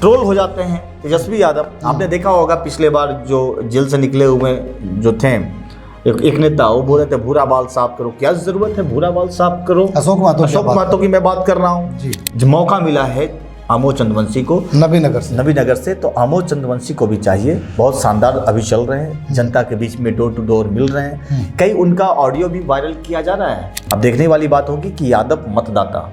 Troll हो जाते हैं तेजस्वी यादव। आपने देखा होगा पिछले बार जो जेल से निकले हुए जो थे एक नेता, वो बोल रहे थे भूरा बाल साफ करो। क्या जरूरत है भूरा बाल साफ करो? अशोक महतो की मैं बात कर रहा हूँ जी। मौका मिला है आमोद चंद्रवंशी को नबीनगर से, तो आमोद चंद्रवंशी को भी चाहिए। बहुत शानदार अभी चल रहे हैं, जनता के बीच में डोर टू डोर मिल रहे हैं। कई उनका ऑडियो भी वायरल किया जा रहा है। अब देखने वाली बात होगी कि यादव मतदाता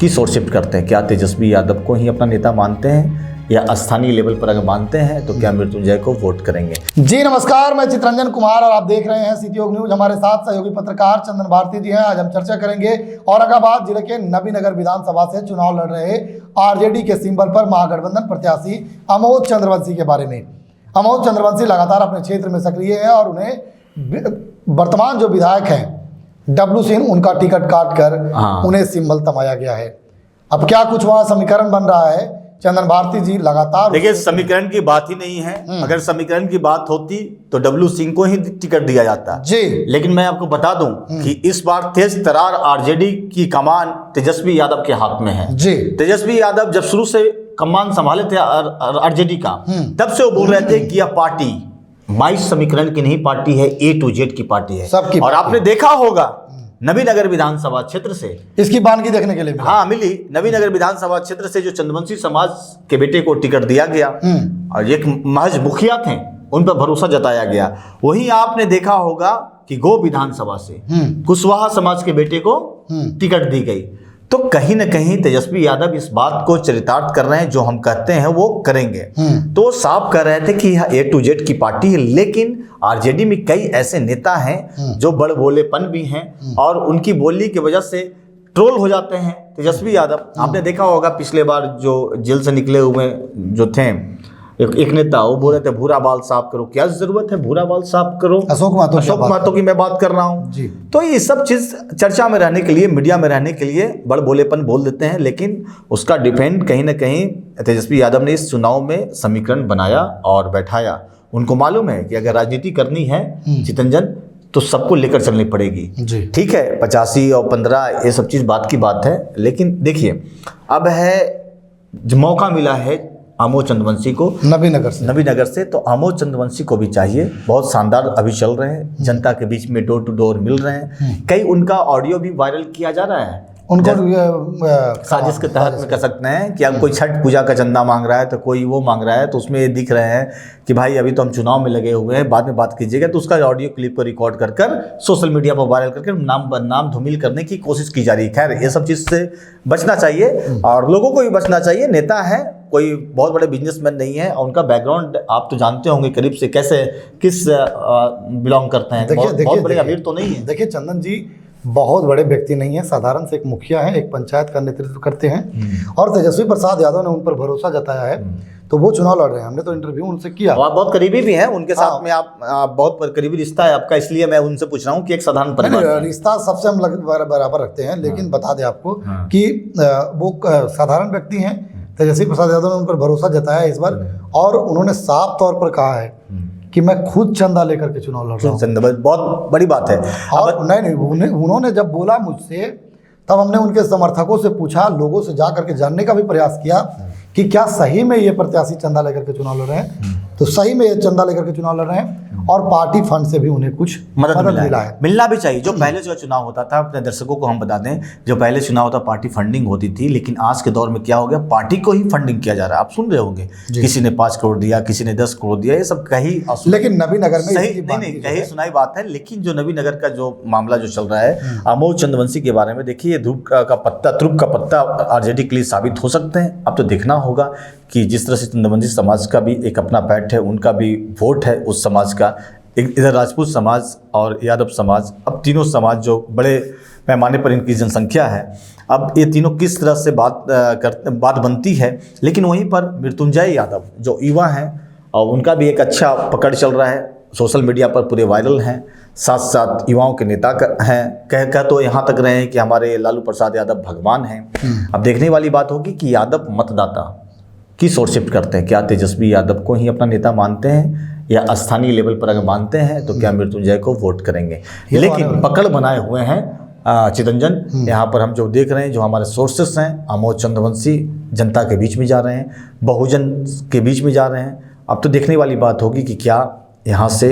की सोच शिफ्ट करते हैं। क्या तेजस्वी यादव को ही अपना नेता मानते हैं या स्थानीय लेवल पर अगर मानते हैं तो क्या मृत्युंजय को वोट करेंगे? जी नमस्कार, मैं चित्रंजन कुमार और आप देख रहे हैं सिटी योग न्यूज। हमारे साथ सहयोगी पत्रकार चंदन भारती जी हैं। आज हम चर्चा करेंगे औरंगाबाद जिले के नबीनगर विधानसभा से चुनाव लड़ रहे आरजेडी के सिंबल पर महागठबंधन प्रत्याशी आमोद चंद्रवंशी के बारे में। आमोद चंद्रवंशी लगातार अपने क्षेत्र में सक्रिय है और उन्हें वर्तमान जो विधायक हैं डब्लू सिंह, उनका टिकट काट कर उन्हें सिंबल थमाया गया है। अब क्या कुछ वहां समीकरण बन रहा है, चंदन भारती जी लगातार देखिए समीकरण की बात ही नहीं है। अगर समीकरण की बात होती तो डब्लू सिंह को ही टिकट दिया जाता जी। लेकिन मैं आपको बता दूं कि इस बार तेज तरार आरजेडी की कमान तेजस्वी यादव के हाथ में है जी। तेजस्वी यादव जब शुरू से कमान संभाले थे आरजेडी का, तब से वो बोल रहे थे कि यह पार्टी 22 समीकरण की नहीं पार्टी है, A to Z की पार्टी है सबकी। और आपने देखा होगा नबीनगर विधानसभा क्षेत्र से इसकी बानगी देखने के लिए मिली। नबीनगर विधानसभा क्षेत्र से जो चंद्रवंशी समाज के बेटे को टिकट दिया गया और एक महज मुखिया थे, उन पर भरोसा जताया गया। वहीं आपने देखा होगा कि गो विधानसभा से कुशवाहा समाज के बेटे को टिकट दी गई। तो कहीं ना कहीं तेजस्वी यादव इस बात को चरितार्थ कर रहे हैं, जो हम कहते हैं वो करेंगे। तो साफ कर रहे थे कि यह A to Z की पार्टी है। लेकिन आरजेडी में कई ऐसे नेता हैं जो बड़ बोलेपन भी हैं और उनकी बोली की वजह से ट्रोल हो जाते हैं तेजस्वी यादव। आपने देखा होगा पिछले बार जो जेल से निकले हुए जो थे एक नेता, वो बोल रहे थे भूरा बाल साफ करो। क्या जरूरत है भूरा बाल साफ करो? अशोक महतो की मैं बात कर रहा हूँ जी। तो ये सब चीज चर्चा में रहने के लिए, मीडिया में रहने के लिए बड़ बोलेपन बोल देते हैं, लेकिन उसका डिफेंड कहीं ना कहीं तेजस्वी यादव ने इस चुनाव में समीकरण बनाया और बैठाया। उनको मालूम है कि अगर राजनीति करनी है चितरंजन तो सबको लेकर चलनी पड़ेगी। ठीक है, 85 और 15 ये सब चीज बात की बात है। लेकिन देखिए अब है मौका मिला है आमोद चंद्रवंशी को नबीनगर से, तो आमोद चंद्रवंशी को भी चाहिए। बहुत शानदार अभी चल रहे हैं, जनता के बीच में डोर टू डोर मिल रहे हैं। कई उनका ऑडियो भी वायरल किया जा रहा है उनको साजिश के तहत में कह सकते हैं कि अब कोई छठ पूजा का चंदा मांग रहा है तो कोई वो मांग रहा है, तो उसमें ये दिख रहे हैं कि भाई अभी तो हम चुनाव में लगे हुए हैं, बाद में बात कीजिएगा। तो उसका ऑडियो क्लिप को रिकॉर्ड कर सोशल मीडिया पर वायरल करके नाम धूमिल करने की कोशिश की जा रही है। खैर ये सब चीज़ से बचना चाहिए और लोगों को भी बचना चाहिए। नेता है, कोई बहुत बड़े बिजनेसमैन नहीं है और उनका बैकग्राउंड आप तो जानते होंगे करीब से कैसे किस बिलोंग करते हैं। बहुत बड़े अमीर तो नहीं है। देखिए चंदन जी बहुत बड़े व्यक्ति नहीं है, साधारण से एक मुखिया है, एक पंचायत का नेतृत्व करते हैं और तेजस्वी प्रसाद यादव ने उन पर भरोसा जताया है तो वो चुनाव लड़ रहे हैं। हमने तो इंटरव्यू उनसे किया और बहुत करीबी भी हैं उनके साथ में। आप बहुत करीबी रिश्ता है आपका, इसलिए मैं उनसे पूछ रहा हूँ कि एक साधारण परिवार रिश्ता सबसे हम बराबर रखते हैं। लेकिन बता दें आपको कि वो साधारण व्यक्ति हैं। तेजस्वी प्रसाद यादव ने उन पर भरोसा जताया इस बार और उन्होंने साफ तौर पर कहा है कि मैं खुद चंदा लेकर के चुनाव लड़ रहा हूँ। बहुत बड़ी बात है। और नहीं उन्होंने जब बोला मुझसे तब हमने उनके समर्थकों से पूछा, लोगों से जा करके जानने का भी प्रयास किया कि क्या सही में ये प्रत्याशी चंदा लेकर के चुनाव लड़ रहे हैं। तो सही में ये चंदा लेकर के चुनाव लड़ रहे हैं और पार्टी फंड से भी उन्हें कुछ मदद मिला है। मिलना भी चाहिए। जो पहले जो चुनाव होता था, अपने दर्शकों को हम बता दें, जो पहले चुनाव होता पार्टी फंडिंग होती थी, लेकिन आज के दौर में क्या हो गया, पार्टी को ही फंडिंग किया जा रहा है। आप सुन रहे होंगे किसी ने 5 करोड़ दिया, किसी ने 10 करोड़ दिया, ये सब कहीं लेकिन नबीनगर में सही नहीं कहीं सुनाई बात है। लेकिन जो नबीनगर का जो मामला जो चल रहा है आमोद चंद्रवंशी के बारे में, देखिए ध्रुव का पत्ता आरजेडी के लिए साबित हो सकते हैं। अब तो देखना होगा कि जिस तरह से चंद्रवंशी समाज का भी एक अपना पैठ है, उनका भी वोट है उस समाज का, इधर राजपूत समाज और यादव समाज, अब तीनों समाज जो बड़े पैमाने पर इनकी जनसंख्या है, अब ये तीनों किस तरह से बात बनती है। लेकिन वहीं पर मृत्युंजय यादव जो युवा हैं और उनका भी एक अच्छा पकड़ चल रहा है, सोशल मीडिया पर पूरे वायरल हैं, साथ साथ युवाओं के नेता हैं। कह तो यहाँ तक रहे हैं कि हमारे लालू प्रसाद यादव भगवान हैं। अब देखने वाली बात होगी कि यादव मतदाता की सोच शिफ्ट करते हैं। क्या तेजस्वी यादव को ही अपना नेता मानते हैं या स्थानीय लेवल पर अगर मानते हैं तो क्या मृत्युंजय को वोट करेंगे? लेकिन पकड़ बनाए हुए हैं चितरंजन, यहाँ पर हम जो देख रहे हैं, जो हमारे सोर्सेस हैं, अमोद चंद्रवंशी जनता के बीच में जा रहे हैं, बहुजन के बीच में जा रहे हैं। अब तो देखने वाली बात होगी कि क्या यहाँ से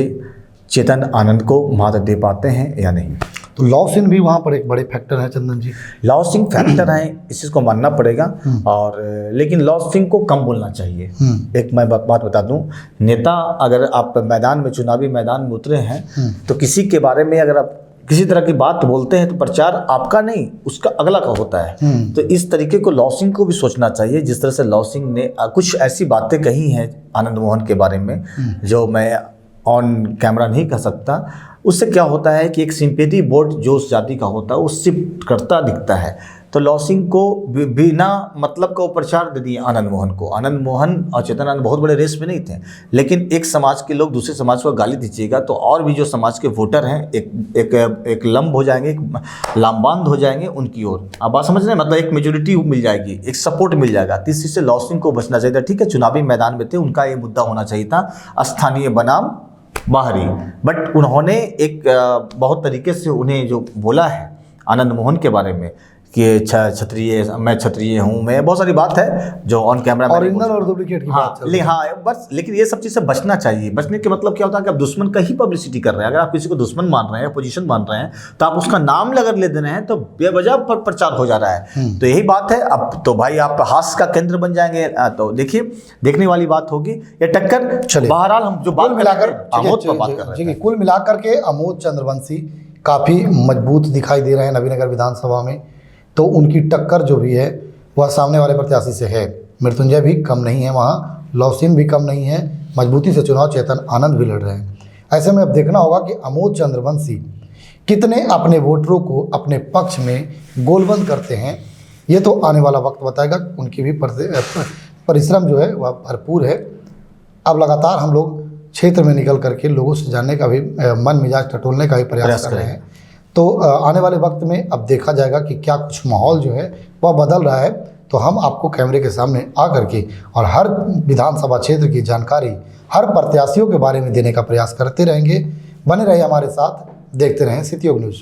चेतन आनंद को मात दे पाते हैं या नहीं। तो लॉसिन भी वहाँ पर एक बड़े फैक्टर है चंदन जी। लॉसिंग फैक्टर है, इस चीज़ को मानना पड़ेगा। और लेकिन लॉसिंग को कम बोलना चाहिए। एक मैं बात बता दूं, नेता अगर आप मैदान में, चुनावी मैदान में उतरे हैं, तो किसी के बारे में अगर आप किसी तरह की बात बोलते हैं तो प्रचार आपका नहीं, उसका अगला का होता है। तो इस तरीके को लॉसिंग को भी सोचना चाहिए। जिस तरह से लॉसिंग ने कुछ ऐसी बातें कही हैं आनंद मोहन के बारे में जो मैं ऑन कैमरा नहीं कह सकता, उससे क्या होता है कि एक सिंपैथी वोट जो उस जाति का होता है वो शिफ्ट करता दिखता है। तो लॉसिंग को बिना मतलब का प्रचार दे दिए आनंद मोहन को। आनंद मोहन और चेतन आनंद बहुत बड़े रेस में नहीं थे, लेकिन एक समाज के लोग दूसरे समाज को गाली दीजिएगा तो और भी जो समाज के वोटर हैं एक लंब हो जाएंगे, एक लामबंद हो जाएंगे उनकी ओर। आप बात समझ रहे हैं, मतलब एक मेजोरिटी मिल जाएगी, एक सपोर्ट मिल जाएगा। तो इस चीज़ से लॉसिंग को बचना चाहिए था। ठीक है, चुनावी मैदान में थे, उनका ये मुद्दा होना चाहिए था स्थानीय बनाम बाहरी, बट उन्होंने एक बहुत तरीके से उन्हें जो बोला है आनंद मोहन के बारे में कि क्षत्रिय, मैं क्षत्रिय हूँ, मैं बहुत सारी बात है जो ऑन कैमरा में ओरिजिनल और डुप्लीकेट की बात चल रही है। हाँ बस, लेकिन ये सब चीज़ से बचना चाहिए। बचने के मतलब क्या होता है कि आप दुश्मन का ही पब्लिसिटी कर रहे हैं। अगर आप किसी को दुश्मन मान रहे हैं, अपोजिशन मान रहे हैं, तो आप उसका नाम अगर ले दे रहे हैं तो बेवजह पर प्रचार हो जा रहा है। तो यही बात है। अब तो भाई आप हास्य का केंद्र बन जाएंगे। तो देखिए, देखने वाली बात होगी ये टक्कर। बहरहाल हम जो बात मिलाकर अमोद पर बात कर रहे हैं, कुल मिलाकर के अमोद चंद्रवंशी काफ़ी मजबूत दिखाई दे रहे हैं नबीनगर विधानसभा में। तो उनकी टक्कर जो भी है वह सामने वाले प्रत्याशी से है। मृत्युंजय भी कम नहीं है वहाँ, लॉसिन भी कम नहीं है, मजबूती से चुनाव चेतन आनंद भी लड़ रहे हैं। ऐसे में अब देखना होगा कि अमोद चंद्रवंशी कितने अपने वोटरों को अपने पक्ष में गोलबंद करते हैं। ये तो आने वाला वक्त बताएगा। उनकी भी परिश्रम जो है वह भरपूर है। अब लगातार हम लोग क्षेत्र में निकल करके लोगों से जानने का भी, मन मिजाज टटोलने का भी प्रयास कर रहे हैं। तो आने वाले वक्त में अब देखा जाएगा कि क्या कुछ माहौल जो है वह बदल रहा है। तो हम आपको कैमरे के सामने आ करके और हर विधानसभा क्षेत्र की जानकारी, हर प्रत्याशियों के बारे में देने का प्रयास करते रहेंगे। बने रहिए हमारे साथ, देखते रहें सिटी न्यूज़।